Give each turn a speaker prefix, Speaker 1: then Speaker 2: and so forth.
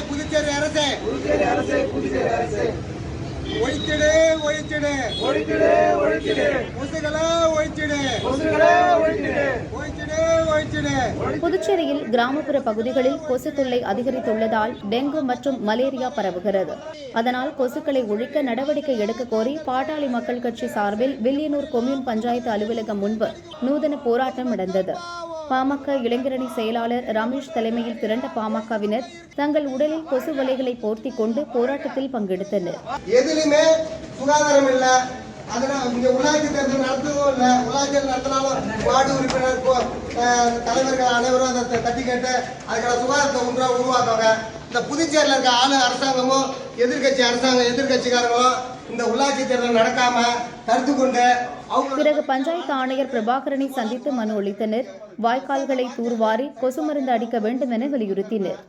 Speaker 1: புதுச்சேரி அரசே ஒழிச்சிடு கொசுகளை ஒழிச்சிடு.
Speaker 2: புதுச்சேரியில் கிராமப்புற பகுதிகளில் கொசு தொல்லை அதிகரித்துள்ளதால் டெங்கு மற்றும் மலேரியா பரவுகிறது. அதனால் கொசுக்களை ஒழிக்க நடவடிக்கை எடுக்க கோரி பாட்டாளி மக்கள் கட்சி சார்பில் வில்லியனூர் கொம்யூன் பஞ்சாயத்து அலுவலகம் முன்பு நூதன போராட்டம் நடந்தது. பாமக இளைஞரணி செயலாளர் ரமேஷ் தலைமையில் திரண்ட பாமகவினர் தங்கள் உடலில் கொசு வலைகளை போர்த்தி கொண்டு போராட்டத்தில் பங்கெடுத்தனர்.
Speaker 1: எதிலுமே சுகாதாரம் இல்ல, உள்ளாட்சி தேர்தல் நடத்ததும் இல்ல. உள்ளாட்சி நடத்தினாலும் வார்டு உறுப்பினர் தலைவர்கள் அனைவரும் அதை தட்டி கேட்டு அதுக்கான சுகாதாரத்தை உருவாக்குவாங்க. இந்த புதுச்சேரியில் இருக்க அரசாங்கமும் எதிர்கட்சிக்காரங்களும் இந்த உள்ளாட்சி தேர்தல் நடக்காம தடுத்து கொண்டு
Speaker 2: பிறகு பஞ்சாயத்து ஆணையர் பிரபாகரனை சந்தித்து மனு அளித்தனர். வாய்க்கால்களை தூர்வாரி கொசு மருந்து அடிக்க வேண்டும் என வலியுறுத்தினர்.